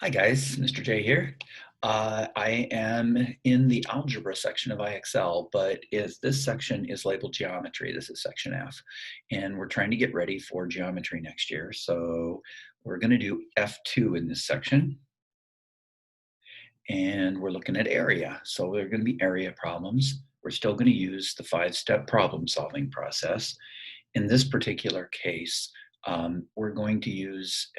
Hi guys, Mr. J here. I am in the algebra section of IXL, but this section is labeled geometry. This is section F, and we're trying to get ready for geometry next year. So we're going to do F2 in this section, and we're looking at area. So they're going to be area problems. We're still going to use the 5-step problem solving process. In this particular case, we're going to use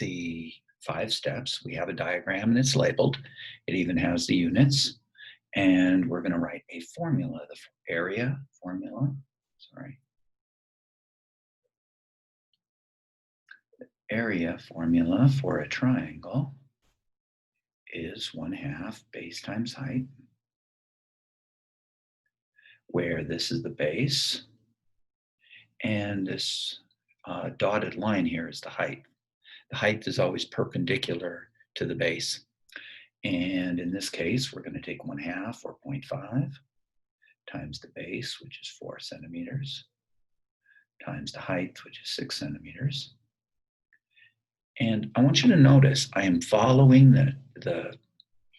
the 5 steps. We have a diagram and it's labeled. It even has the units. And we're going to write a formula, the area formula. The area formula for a triangle is 1/2 base times height, where this is the base and this dotted line here is the height. The height is always perpendicular to the base. And in this case, we're going to take 1/2 or 0.5 times the base, which is 4 centimeters, times the height, which is 6 centimeters. And I want you to notice I am following the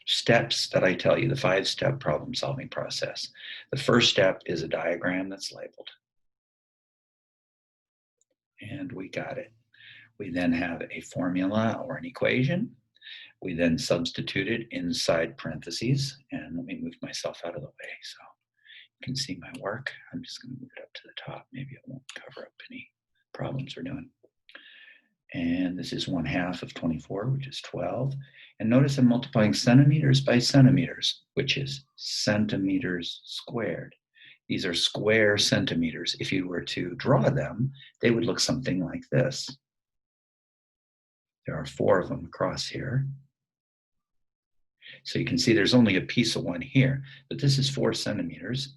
steps that I tell you, the 5-step problem solving process. The first step is a diagram that's labeled. And we got it. We then have a formula or an equation. We then substitute it inside parentheses. And let me move myself out of the way so you can see my work. I'm just going to move it up to the top. Maybe it won't cover up any problems we're doing. And this is 1/2 of 24, which is 12. And notice I'm multiplying centimeters by centimeters, which is centimeters squared. These are square centimeters. If you were to draw them, they would look something like this. There are 4 of them across here. So you can see there's only a piece of one here, but this is 4 centimeters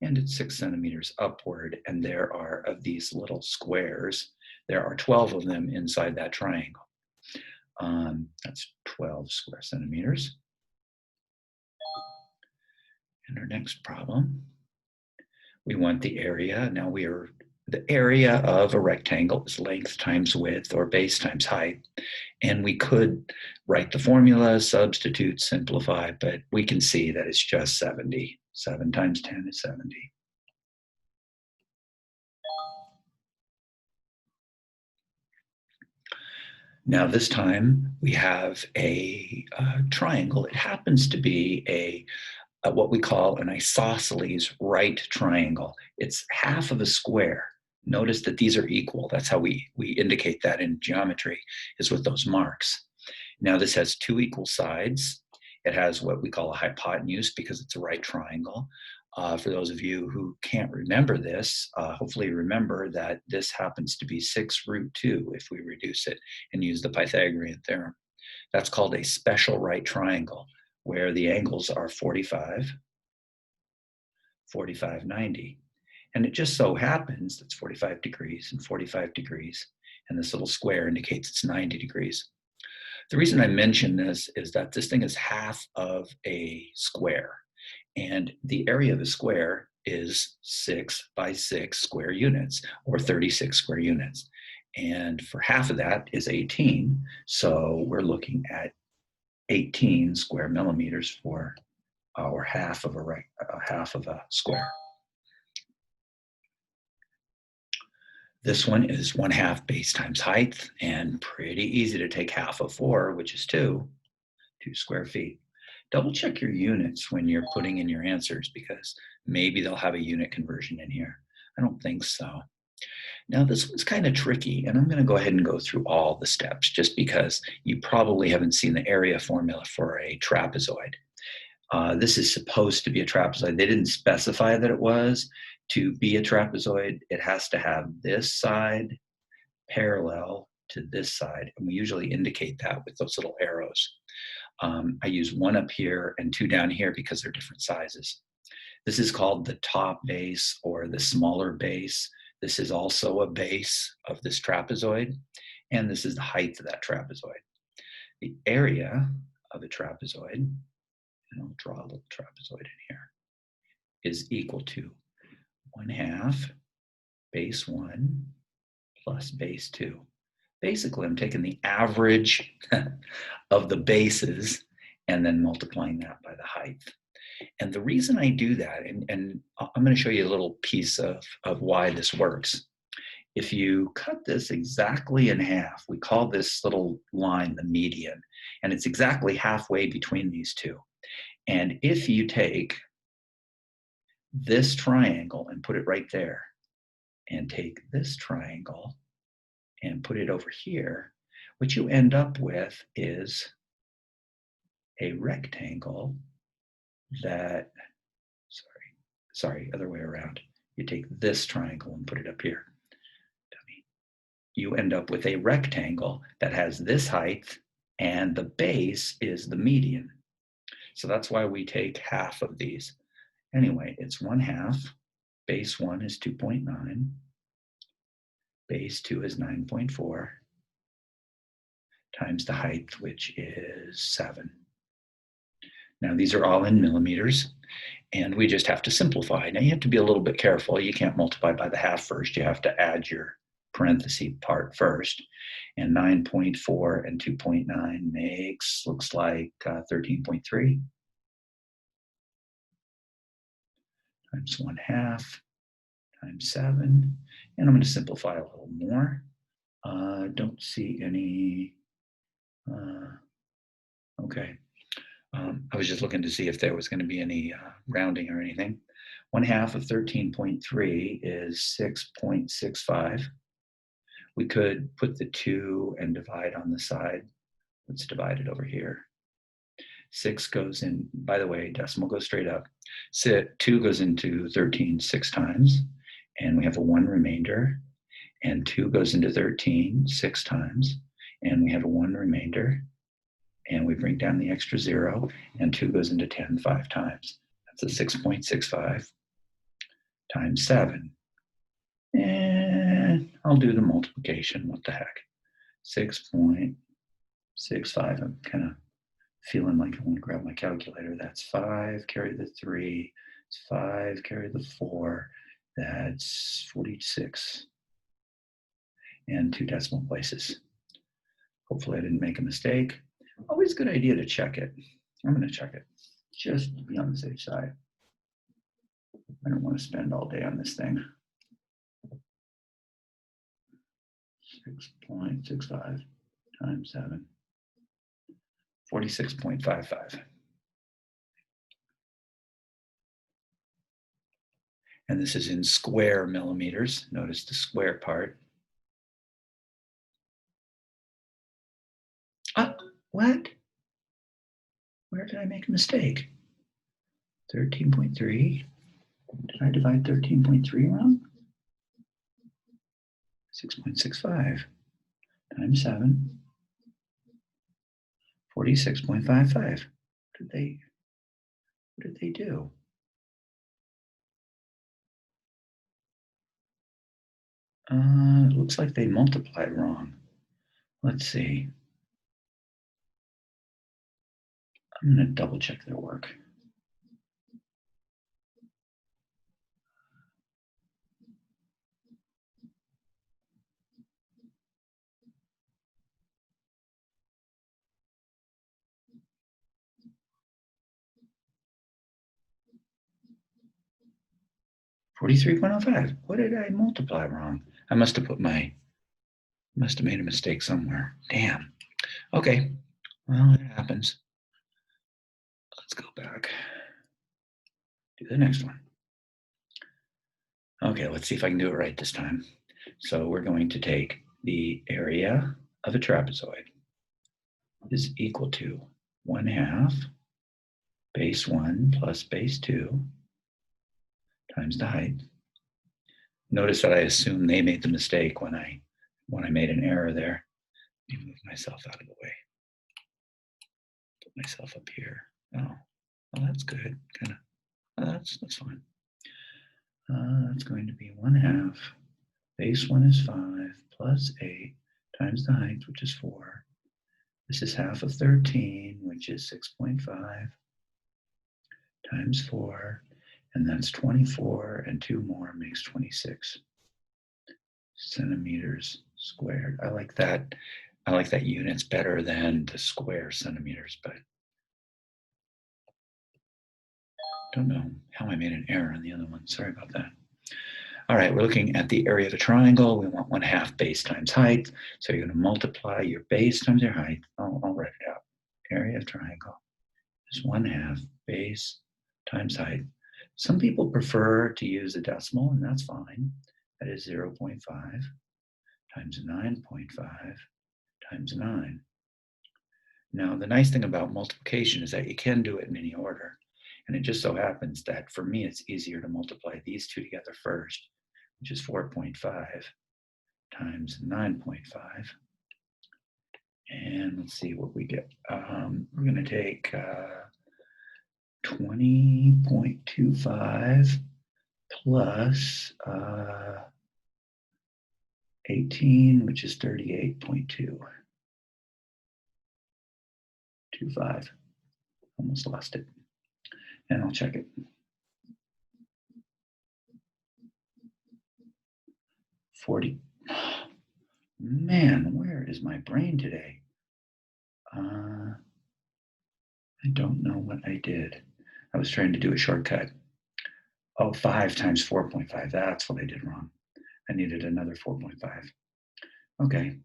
and it's 6 centimeters upward. And there are, of these little squares, there are 12 of them inside that triangle. That's 12 square centimeters. And our next problem, we want the area. Now the area of a rectangle is length times width or base times height. And we could write the formula, substitute, simplify, but we can see that it's just 70. 7 times 10 is 70. Now this time we have a triangle. It happens to be what we call an isosceles right triangle. It's half of a square. Notice that these are equal. That's how we indicate that in geometry, is with those marks. Now this has 2 equal sides. It has what we call a hypotenuse because it's a right triangle. For those of you who can't remember this, hopefully remember that this happens to be 6√2 if we reduce it and use the Pythagorean theorem. That's called a special right triangle, where the angles are 45, 45, 90. And it just so happens that's 45 degrees and 45 degrees, and this little square indicates it's 90 degrees. The reason I mention this is that this thing is half of a square, and the area of a square is 6 by 6 square units, or 36 square units. And for half of that is 18, so we're looking at 18 square millimeters for or half of a square. This one is 1/2 base times height, and pretty easy to take half of 4, which is 2 square feet. Double check your units when you're putting in your answers, because maybe they'll have a unit conversion in here. I don't think so. Now this one's kind of tricky, and I'm going to go ahead and go through all the steps just because you probably haven't seen the area formula for a trapezoid. This is supposed to be a trapezoid. They didn't specify that it was. To be a trapezoid, it has to have this side parallel to this side, and we usually indicate that with those little arrows. I use 1 up here and 2 down here because they're different sizes. This is called the top base or the smaller base. This is also a base of this trapezoid, and this is the height of that trapezoid. The area of a trapezoid, and I'll draw a little trapezoid in here, is equal to 1/2 base 1 plus base 2. basically I'm taking the average of the bases and then multiplying that by the height. And the reason I do that, and I'm going to show you a little piece of why this works. If you cut this exactly in half, we call this little line the median, and it's exactly halfway between these two. And if you take this triangle and put it right there, and take this triangle and put it over here, what you end up with is a rectangle that, sorry, other way around. You take this triangle and put it up here. You end up with a rectangle that has this height and the base is the median. So that's why we take half of these. Anyway, it's 1/2. Base 1 is 2.9. Base 2 is 9.4 times the height, which is 7. Now these are all in millimeters, and we just have to simplify. Now you have to be a little bit careful. You can't multiply by the half first. You have to add your parenthesis part first. And 9.4 and 2.9 looks like 13.3 times 1/2 times 7. And I'm going to simplify a little more. Don't see any, okay. I was just looking to see if there was going to be any rounding or anything. 1/2 of 13.3 is 6.65. We could put the 2 and divide on the side. Let's divide it over here. 6 goes in, by the way, decimal goes straight up. 2 goes into 13 6 times, and we have a 1 remainder. And 2 goes into 13 6 times, and we have a 1 remainder. And we bring down the extra 0, and 2 goes into 10 5 times. That's a 6.65 times 7. And I'll do the multiplication. What the heck? 6.65. I'm kind of feeling like I want to grab my calculator. That's 5, carry the 3. It's 5, carry the 4. That's 46. And 2 decimal places. Hopefully I didn't make a mistake. Always a good idea to check it. I'm going to check it just to be on the safe side. I don't want to spend all day on this thing. 6.65 times 7. 46.55. And this is in square millimeters. Notice the square part. What? Where did I make a mistake? 13.3. Did I divide 13.3 wrong? 6.65 times 7. 46.55. What did they do? It looks like they multiplied wrong. Let's see. I'm going to double check their work. $43.05. What did I multiply wrong? I must have made a mistake somewhere. Damn. Okay. Well, it happens. Let's go back. Do the next one. Okay, let's see if I can do it right this time. So we're going to take the area of a trapezoid is equal to 1/2 base 1 plus base 2 times the height. Notice that I assume they made the mistake when I made an error there. Let me move myself out of the way. Put myself up here. Oh, well, that's good. Kind of. That's fine. That's going to be 1/2. Base 1 is 5 plus 8 times the height, which is 4. This is half of 13, which is 6.5 times 4. And that's 24, and 2 more makes 26 centimeters squared. I like that. I like that units better than the square centimeters, but don't know how I made an error on the other one. Sorry about that. All right, we're looking at the area of a triangle. We want 1/2 base times height. So you're going to multiply your base times your height. I'll write it out. Area of triangle is 1/2 base times height. Some people prefer to use a decimal, and that's fine. That is 0.5 times 9.5 times 9. Now, the nice thing about multiplication is that you can do it in any order. And it just so happens that for me, it's easier to multiply these two together first, which is 4.5 times 9.5. And let's see what we get. We're going to take 20.25 plus 18, which is 38.225. Almost lost it. And I'll check it. 40. Man, where is my brain today? I don't know what I did. I was trying to do a shortcut. Oh, 5 times 4.5. That's what I did wrong. I needed another 4.5. Okay.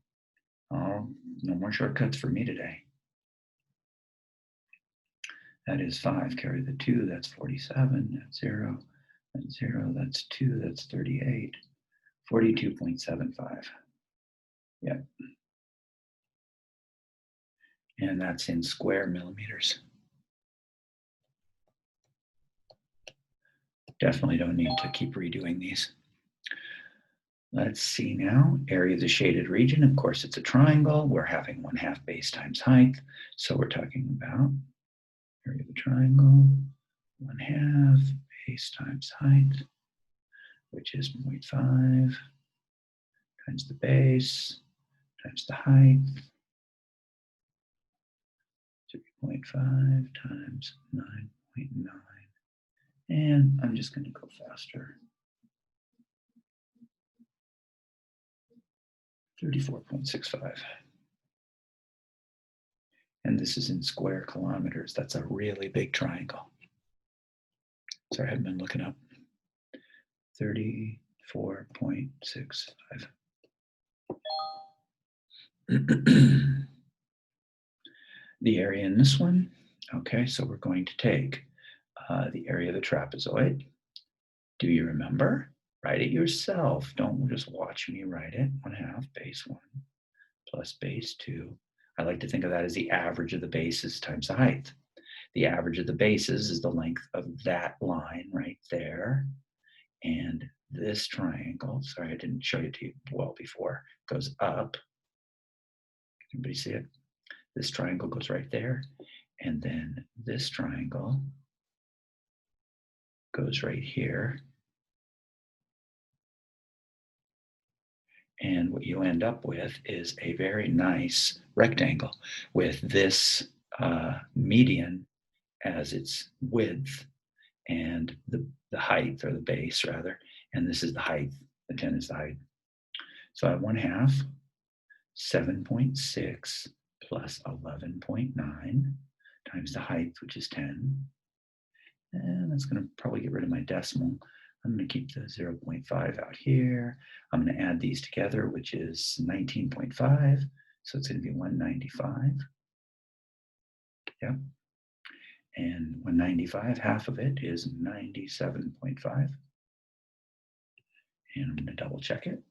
Oh, no more shortcuts for me today. That is 5. Carry the 2. That's 47. That's 0. That's 0. That's 2. That's 38. 42.75. Yep. And that's in square millimeters. Definitely don't need to keep redoing these. Let's see now, area of the shaded region. Of course, it's a triangle. We're having 1/2 base times height. So we're talking about area of the triangle, 1/2 base times height, which is 0.5 times the base times the height, 3.5 times 9.9. And I'm just going to go faster. 34.65. And this is in square kilometers. That's a really big triangle. Sorry, I haven't been looking up. 34.65. The area in this one, okay, so we're going to take the area of the trapezoid. Do you remember? Write it yourself. Don't just watch me write it. 1/2 base 1 plus base 2. I like to think of that as the average of the bases times the height. The average of the bases is the length of that line right there. And this triangle, sorry, I didn't show it to you well before, goes up. Can anybody see it? This triangle goes right there. And then this triangle goes right here. And what you end up with is a very nice rectangle with this median as its width and the height, or the base rather, and this is the height. The 10 is the height. So I have 1/2 7.6 plus 11.9 times the height, which is 10. And that's going to probably get rid of my decimal. I'm going to keep the 0.5 out here. I'm going to add these together, which is 19.5. So it's going to be 195. Yep. And 195, half of it is 97.5. And I'm going to double check it.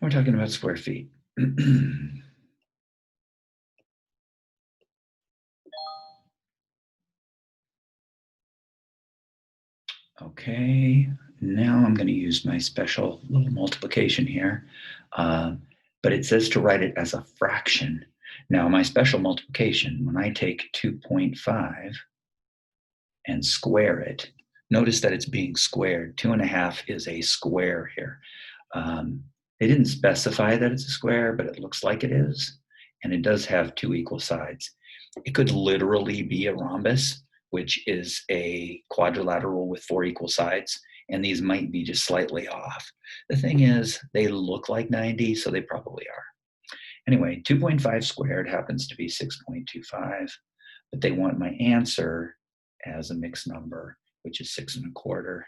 We're talking about square feet. Okay, now I'm going to use my special little multiplication here, but it says to write it as a fraction. Now, my special multiplication, when I take 2.5 and square it, notice that it's being squared. 2.5 is a square here. They didn't specify that it's a square, but it looks like it is, and it does have 2 equal sides. It could literally be a rhombus, which is a quadrilateral with 4 equal sides, and these might be just slightly off. The thing is, they look like 90, so they probably are. Anyway, 2.5 squared happens to be 6.25, but they want my answer as a mixed number, which is 6.25.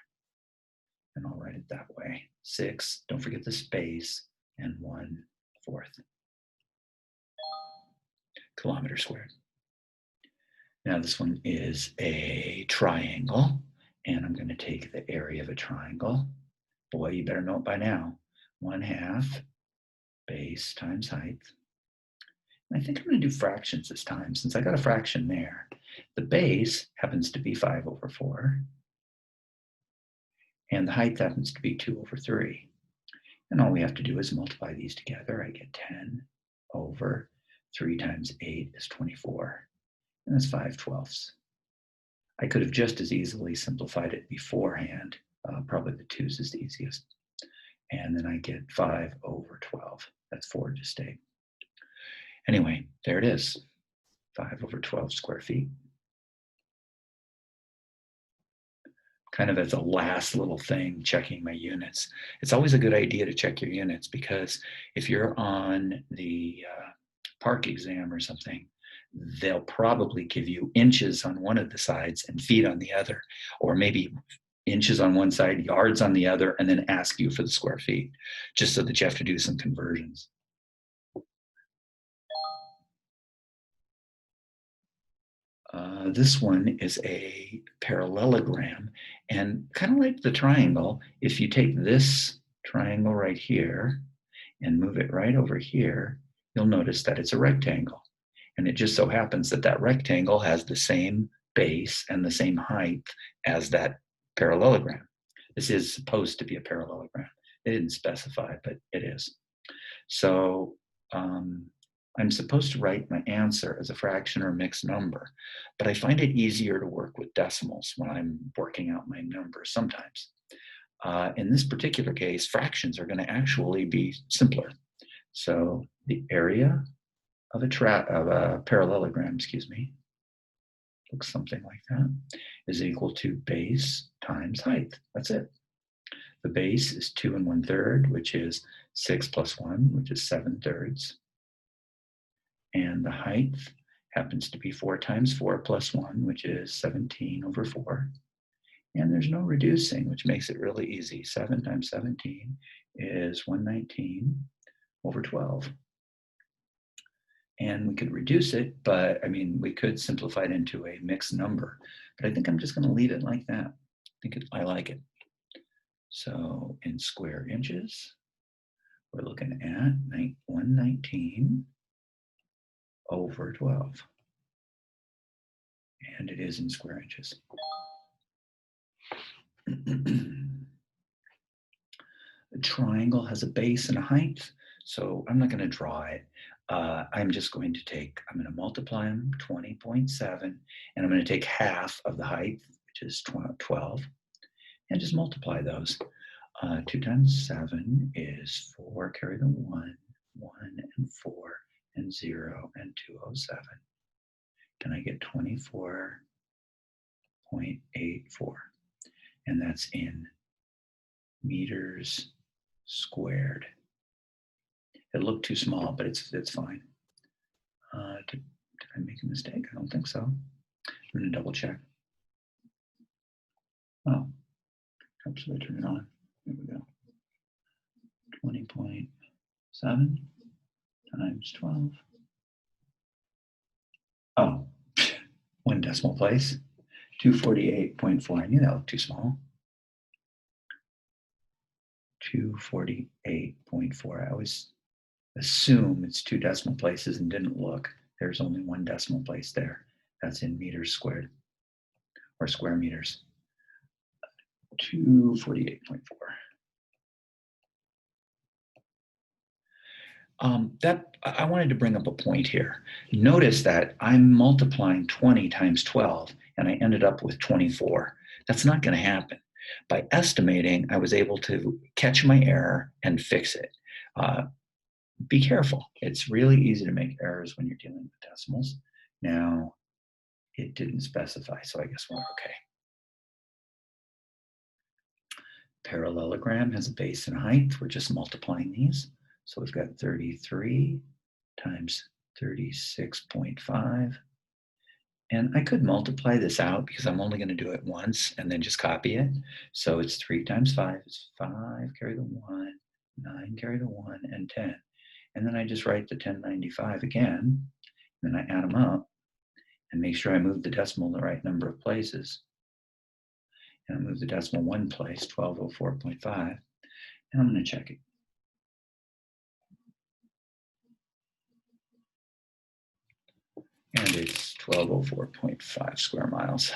And I'll write it that way. 6, don't forget the space, and 1/4 kilometers squared. Now this one is a triangle, and I'm going to take the area of a triangle. Boy, you better know it by now. 1/2 base times height. And I think I'm going to do fractions this time, since I got a fraction there. The base happens to be 5/4, and the height happens to be 2/3. And all we have to do is multiply these together. I get 10/3 times 8 is 24, and that's 5/12. I could have just as easily simplified it beforehand. Probably the 2's is the easiest. And then I get 5/12. That's 4 just 8. Anyway, there it is, 5/12 square feet. Kind of as a last little thing, checking my units. It's always a good idea to check your units, because if you're on the park exam or something, they'll probably give you inches on one of the sides and feet on the other, or maybe inches on one side, yards on the other, and then ask you for the square feet, just so that you have to do some conversions. This one is a parallelogram, and kind of like the triangle, if you take this triangle right here and move it right over here, you'll notice that it's a rectangle. And it just so happens that that rectangle has the same base and the same height as that parallelogram. This is supposed to be a parallelogram. They didn't specify, but it is. So I'm supposed to write my answer as a fraction or a mixed number, but I find it easier to work with decimals when I'm working out my numbers sometimes. In this particular case, fractions are going to actually be simpler. So the area of a parallelogram, looks something like that, is equal to base times height. That's it. The base is 2 1/3, which is 6 plus 1, which is 7/3. And the height happens to be 4 times 4 plus 1, which is 17/4. And there's no reducing, which makes it really easy. 7 times 17 is 119/12. And we could reduce it, but I mean, we could simplify it into a mixed number. But I think I'm just going to leave it like that. I like it. So in square inches, we're looking at 119/12. And it is in square inches. A triangle has a base and a height, so I'm not going to draw it. I'm just going to multiply them, 20.7, and I'm going to take half of the height, which is 12, and just multiply those. 2 times 7 is 4, carry the 1 and 4, and 0, and 207. And I get 24.84. And that's in meters squared. It looked too small, but it's fine. Did I make a mistake? I don't think so. I'm going to double check. Oh, perhaps I turn it on. There we go. 20.7 times 12. Oh, one decimal place. 248.4. I knew that looked too small. 248.4. I always assume it's 2 decimal places and didn't look. There's only 1 decimal place there. That's in meters squared, or square meters. 248.4. I wanted to bring up a point here. Notice that I'm multiplying 20 times 12, and I ended up with 24. That's not going to happen. By estimating, I was able to catch my error and fix it. Be careful. It's really easy to make errors when you're dealing with decimals. Now, it didn't specify, so I guess we're okay. Parallelogram has a base and a height. We're just multiplying these. So we've got 33 times 36.5. And I could multiply this out because I'm only going to do it once and then just copy it. So it's 3 times 5 is 5, carry the 1, 9, carry the 1, and 10. And then I just write the 1095 again. Then I add them up and make sure I move the decimal the right number of places. And I move the decimal one place, 1204.5, and I'm going to check it. And it's 1204.5 square miles.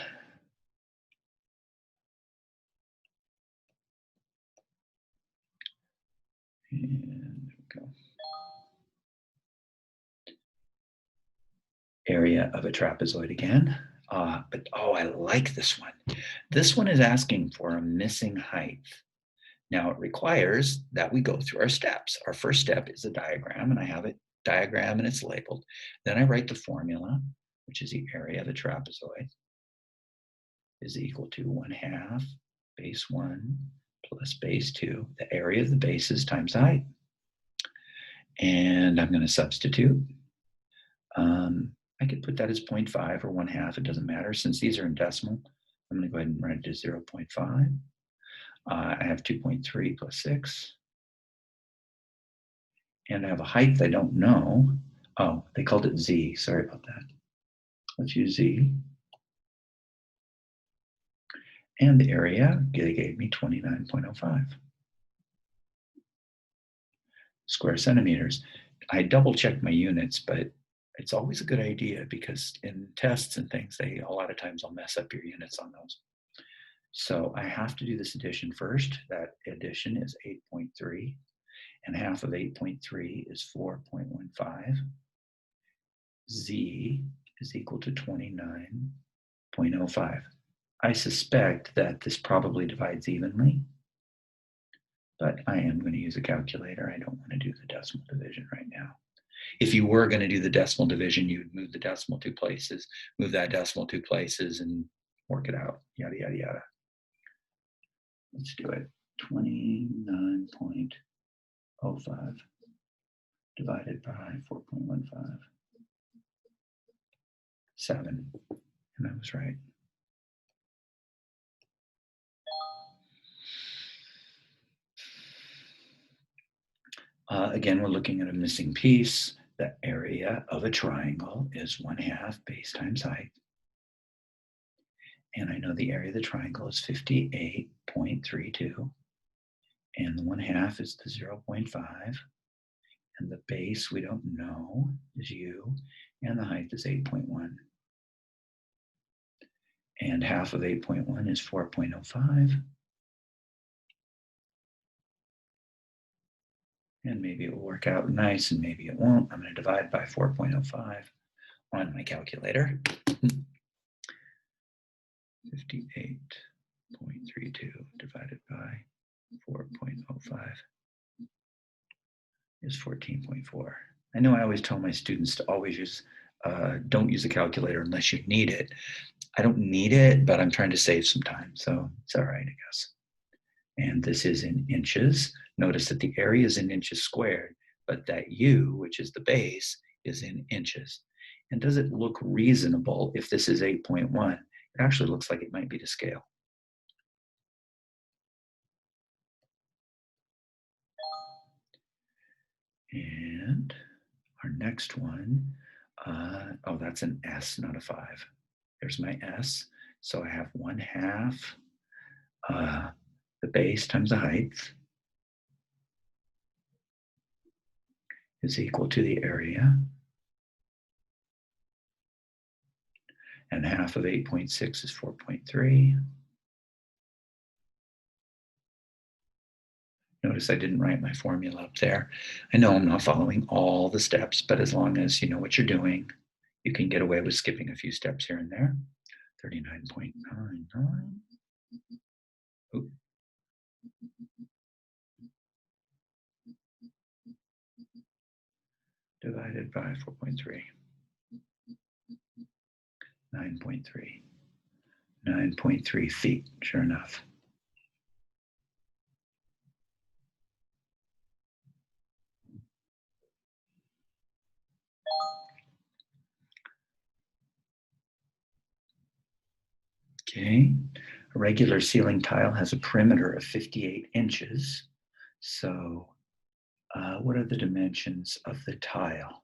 And there we go. Area of a trapezoid again. But I like this one. This one is asking for a missing height. Now it requires that we go through our steps. Our first step is a diagram, and I have a diagram and it's labeled. Then I write the formula, which is the area of a trapezoid is equal to 1/2 base 1 plus base 2. The area of the bases times the height. And I'm going to substitute. I could put that as 0.5 or 1/2. It doesn't matter. Since these are in decimal, I'm going to go ahead and write it as 0.5. I have 2.3 plus 6. And I have a height I don't know. Oh, they called it Z. Sorry about that. Let's use Z. And the area, they gave me 29.05 square centimeters. I double checked my units, but it's always a good idea because in tests and things, a lot of times I'll mess up your units on those. So I have to do this addition first. That addition is 8.3, and half of 8.3 is 4.15. Z is equal to 29.05. I suspect that this probably divides evenly, but I am going to use a calculator. I don't want to do the decimal division right now. If you were going to do the decimal division, you would move the decimal 2 places, move that decimal 2 places, and work it out, yada, yada, yada. Let's do it. 29.05 divided by 4.15. 7. And I was right. Again, we're looking at a missing piece. The area of a triangle is 1/2 base times height. And I know the area of the triangle is 58.32. And the 1/2 is the 0.5. And the base we don't know is U. And the height is 8.1. And half of 8.1 is 4.05. And maybe it will work out nice and maybe it won't. I'm going to divide by 4.05 on my calculator. 58.32 divided by 4.05 is 14.4. I know I always tell my students to always use, don't use a calculator unless you need it. I don't need it, but I'm trying to save some time, so it's all right, I guess. And this is in inches. Notice that the area is in inches squared, but that U, which is the base, is in inches. And does it look reasonable if this is 8.1? It actually looks like it might be to scale. And our next one, oh, that's an S, not a 5. There's my S. So I have 1/2 the base times the height is equal to the area. And half of 8.6 is 4.3. Notice I didn't write my formula up there. I know I'm not following all the steps, but as long as you know what you're doing, you can get away with skipping a few steps here and there. 39.99. Ooh. Divided by 4.3. 9.3. 9.3 feet, sure enough. Okay, a regular ceiling tile has a perimeter of 58 inches. So what are the dimensions of the tile?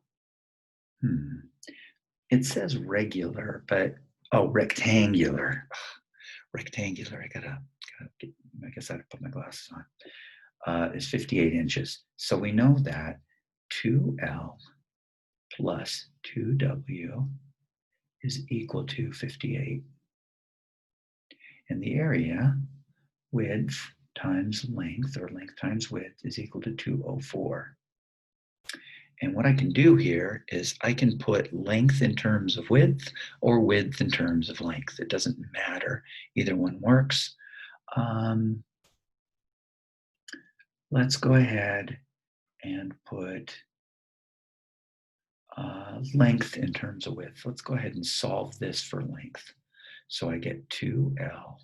It says regular, but, oh, rectangular. Rectangular, I guess I have to put my glasses on, is 58 inches. So we know that 2L plus 2W is equal to 58. And the area, width times length, or length times width, is equal to 204. And what I can do here is I can put length in terms of width or width in terms of length. It doesn't matter. Either one works. Let's go ahead and put length in terms of width. Let's go ahead and solve this for length. So I get 2L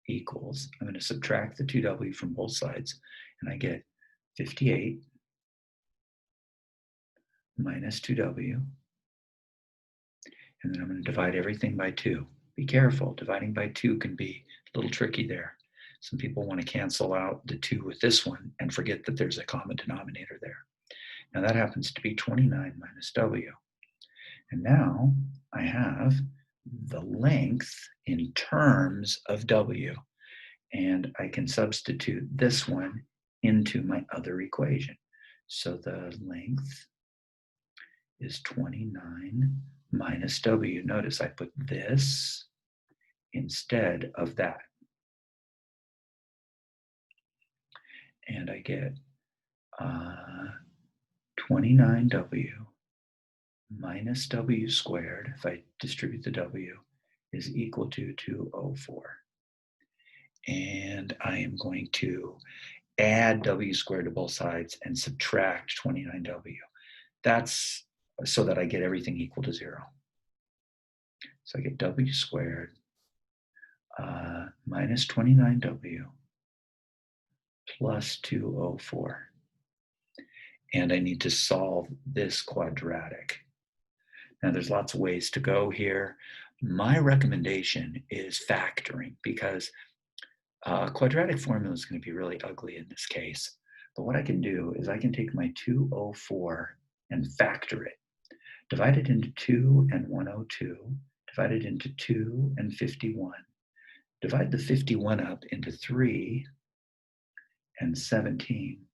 equals, I'm going to subtract the 2W from both sides, and I get 58 minus 2W, and then I'm going to divide everything by 2. Be careful, dividing by 2 can be a little tricky there. Some people want to cancel out the 2 with this one and forget that there's a common denominator there. Now that happens to be 29 minus W. And now I have the length in terms of W, and I can substitute this one into my other equation. So the length is 29 minus W. Notice I put this instead of that. And I get 29W minus W squared, if I distribute the W, is equal to 204. And I am going to add W squared to both sides and subtract 29W. That's so that I get everything equal to 0. So I get W squared minus 29W plus 204. And I need to solve this quadratic. Now there's lots of ways to go here. My recommendation is factoring, because quadratic formula is going to be really ugly in this case. But what I can do is I can take my 204 and factor it. Divide it into 2 and 102. Divide it into 2 and 51. Divide the 51 up into 3 and 17.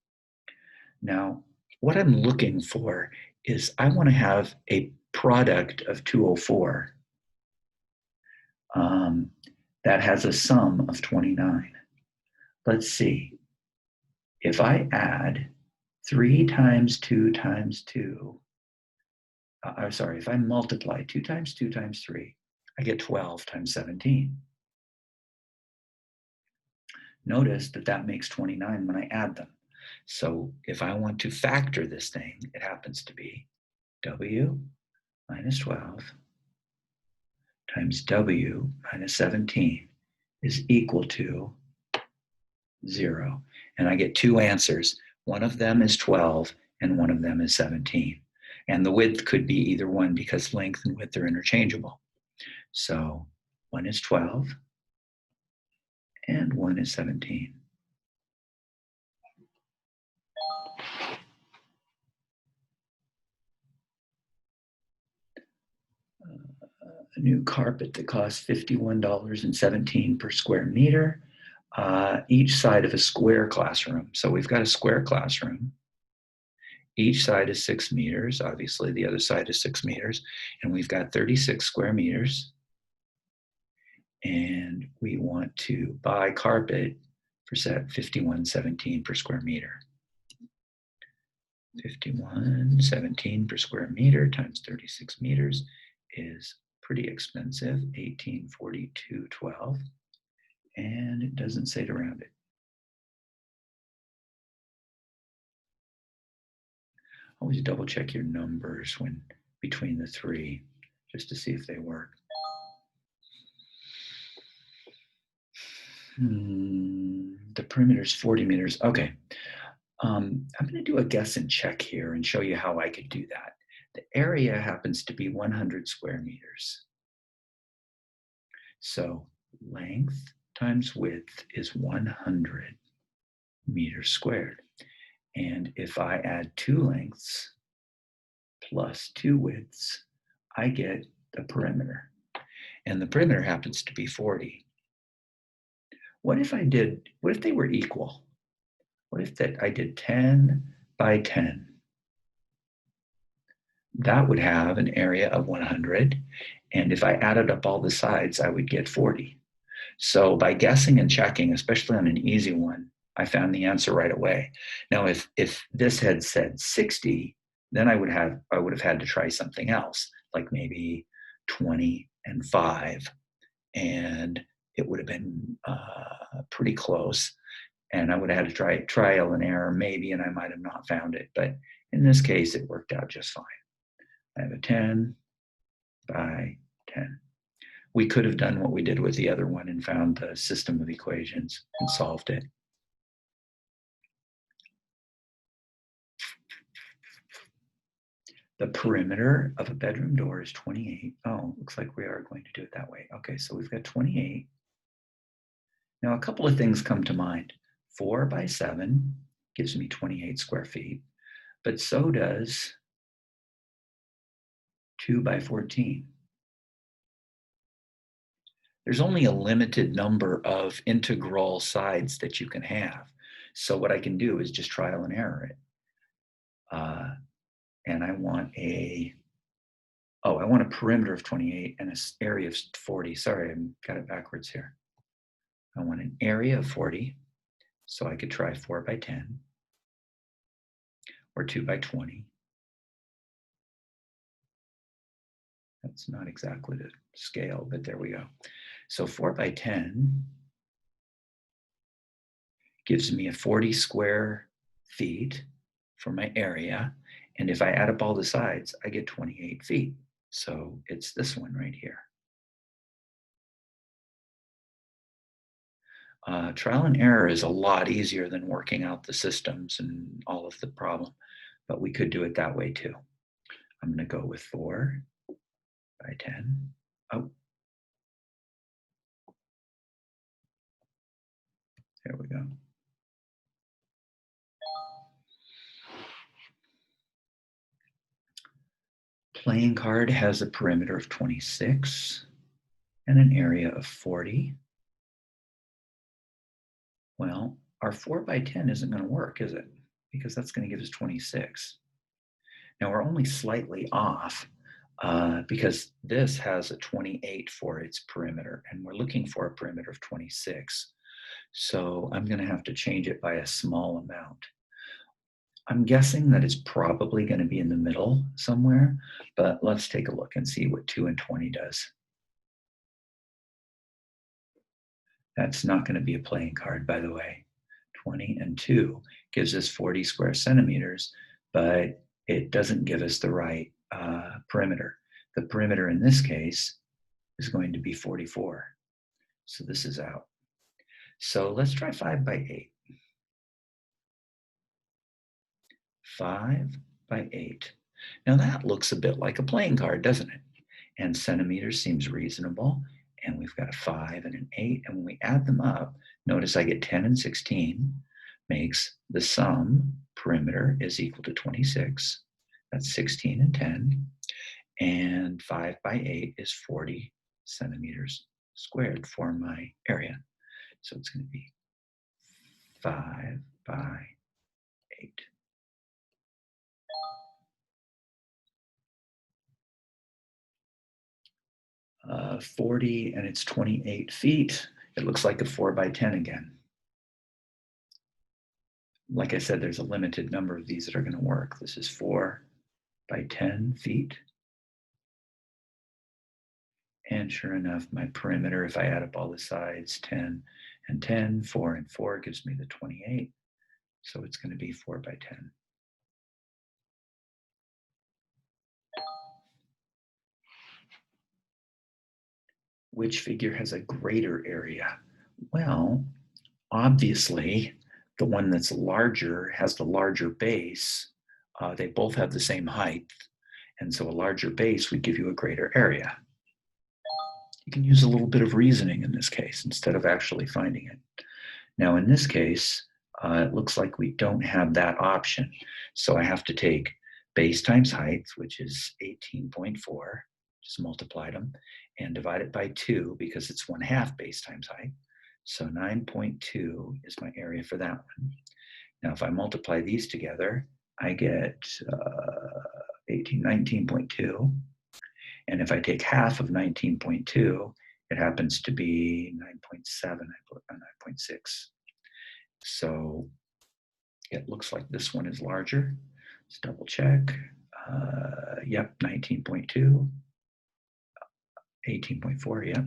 Now, what I'm looking for is I want to have a product of 204 that has a sum of 29. Let's see. If I add 3 times 2 times 2, if I multiply 2 times 2 times 3, I get 12 times 17. Notice that that makes 29 when I add them. So if I want to factor this thing, it happens to be W minus 12 times W minus 17 is equal to 0. And I get 2 answers. One of them is 12 and one of them is 17. And the width could be either one because length and width are interchangeable. So one is 12 and one is 17. A new carpet that costs $51.17 per square meter, each side of a square classroom. So we've got a square classroom. Each side is 6 meters. Obviously, the other side is 6 meters. And we've got 36 square meters. And we want to buy carpet for $51.17 per square meter. $51.17 per square meter times 36 meters is pretty expensive, $1842.12, and it doesn't say to round it. Always double check your numbers when between the three, just to see if they work. The perimeter is 40 meters. Okay. I'm going to do a guess and check here and show you how I could do that. The area happens to be 100 square meters. So length times width is 100 meters squared. And if I add 2 lengths plus 2 widths, I get the perimeter. And the perimeter happens to be 40. What if they were equal? What if I did 10 by 10? That would have an area of 100. And if I added up all the sides, I would get 40. So by guessing and checking, especially on an easy one, I found the answer right away. Now, if this had said 60, then I would have had to try something else, like maybe 20 and 5, and it would have been pretty close. And I would have had to try trial and error maybe, and I might have not found it. But in this case, it worked out just fine. I have a 10 by 10. We could have done what we did with the other one and found the system of equations and solved it. The perimeter of a bedroom door is 28. Oh, looks like we are going to do it that way. Okay, so we've got 28. Now, a couple of things come to mind. 4 by 7 gives me 28 square feet, but so does 2 by 14. There's only a limited number of integral sides that you can have. So what I can do is just trial and error it. And I want a perimeter of 28 and an area of 40. Sorry, I got it backwards here. I want an area of 40, so I could try 4 by 10 or 2 by 20. That's not exactly the scale, but there we go. So 4 by 10 gives me a 40 square feet for my area. And if I add up all the sides, I get 28 feet. So it's this one right here. Trial and error is a lot easier than working out the systems and all of the problem, but we could do it that way too. I'm going to go with 4 by 10. Oh, there we go. Playing card has a perimeter of 26 and an area of 40. Well, our 4 by 10 isn't going to work, is it? Because that's going to give us 26. Now we're only slightly off because this has a 28 for its perimeter, and we're looking for a perimeter of 26. So I'm going to have to change it by a small amount. I'm guessing that it's probably going to be in the middle somewhere, but let's take a look and see what 2 and 20 does. That's not going to be a playing card, by the way. 20 and 2 gives us 40 square centimeters, but it doesn't give us the right perimeter. The perimeter in this case is going to be 44. So this is out. So let's try 5 by 8. 5 by 8. Now that looks a bit like a playing card, doesn't it? And centimeters seems reasonable. And we've got a 5 and an 8. And when we add them up, notice I get 10 and 16 makes the sum perimeter is equal to 26. That's 16 and 10. And 5 by 8 is 40 centimeters squared for my area. So it's going to be 5 by 8. Uh, 40 and it's 28 feet. It looks like a 4 by 10 again. Like I said, there's a limited number of these that are going to work. This is 4 by 10 feet. And sure enough, my perimeter, if I add up all the sides, 10 and 10, 4 and 4 gives me the 28. So it's going to be 4 by 10. Which figure has a greater area? Well, obviously, the one that's larger has the larger base. They both have the same height. And so a larger base would give you a greater area. You can use a little bit of reasoning in this case instead of actually finding it. Now in this case, it looks like we don't have that option. So I have to take base times height, which is 18.4, just multiplied them, and divide it by 2 because it's 1/2 base times height. So 9.2 is my area for that one. Now if I multiply these together, I get 19.2. And if I take half of 19.2, it happens to be 9.7, I put 9.6. So it looks like this one is larger. Let's double check. Yep, 19.2, 18.4, yep.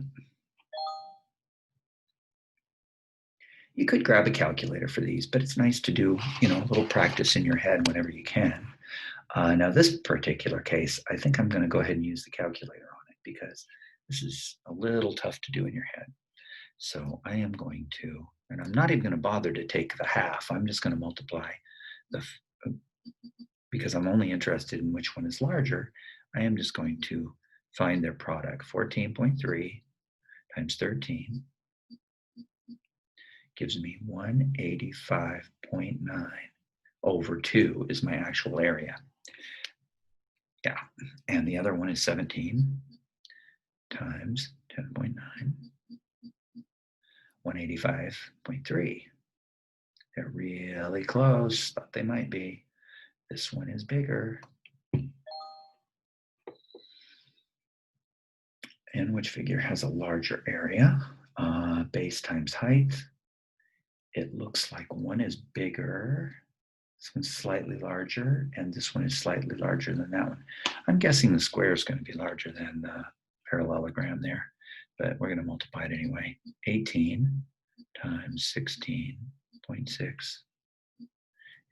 You could grab a calculator for these, but it's nice to do, a little practice in your head whenever you can. Now this particular case, I think I'm going to go ahead and use the calculator on it because this is a little tough to do in your head. So I am going to, and I'm not even going to bother to take the half. I'm just going to multiply because I'm only interested in which one is larger. I am just going to find their product. 14.3 times 13 gives me 185.9 over 2 is my actual area. Yeah, and the other one is 17 times 10.9, 185.3. They're really close, thought they might be. This one is bigger. And which figure has a larger area? Base times height. It looks like one is bigger. This one's slightly larger, and this one is slightly larger than that one. I'm guessing the square is going to be larger than the parallelogram there, but we're going to multiply it anyway. 18 times 16.6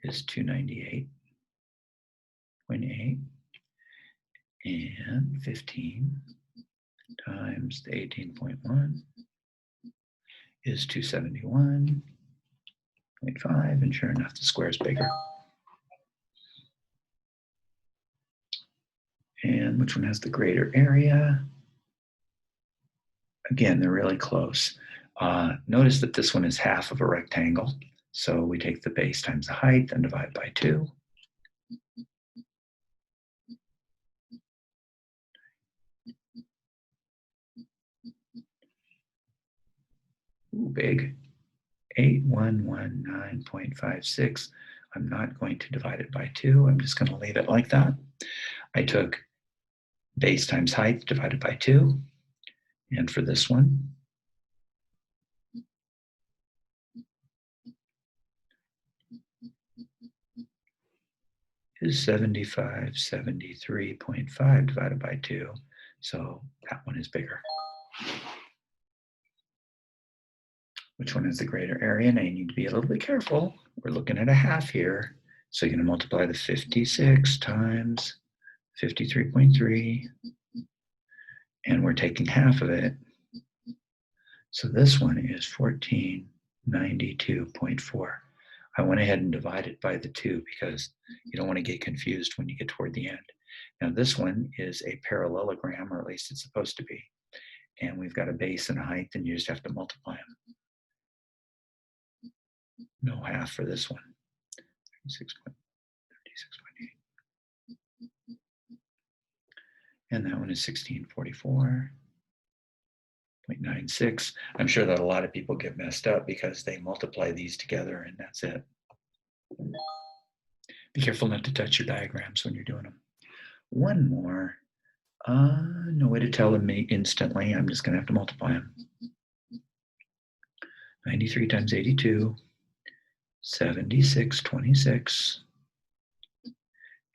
is 298.8, and 15 times the 18.1 is 271.5, and sure enough, the square is bigger. And which one has the greater area? Again, they're really close. Notice that this one is half of a rectangle. So we take the base times the height and divide by 2. Ooh, big. 8119.56. I'm not going to divide it by 2. I'm just going to leave it like that. I took base times height divided by 2. And for this one, is 7573.5 divided by 2. So that one is bigger. Which one is the greater area? Now you need to be a little bit careful. We're looking at a half here. So you're going to multiply the 56 times 53.3. And we're taking half of it. So this one is 1492.4. I went ahead and divided by the 2 because you don't want to get confused when you get toward the end. Now this one is a parallelogram, or at least it's supposed to be. And we've got a base and a height, and you just have to multiply them. No half for this one. 36.8. And that one is 1644.96. I'm sure that a lot of people get messed up because they multiply these together and that's it. Be careful not to touch your diagrams when you're doing them. One more. No way to tell them instantly. I'm just going to have to multiply them. 93 times 82, 76.26,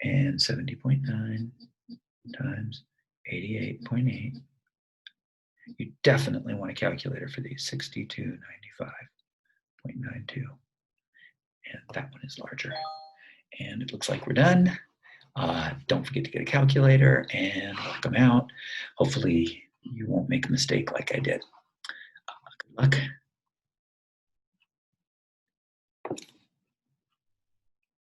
and 70.9 times 88.8. You definitely want a calculator for these. 6295.92. And that one is larger. And it looks like we're done. Don't forget to get a calculator and work them out. Hopefully you won't make a mistake like I did. Good luck.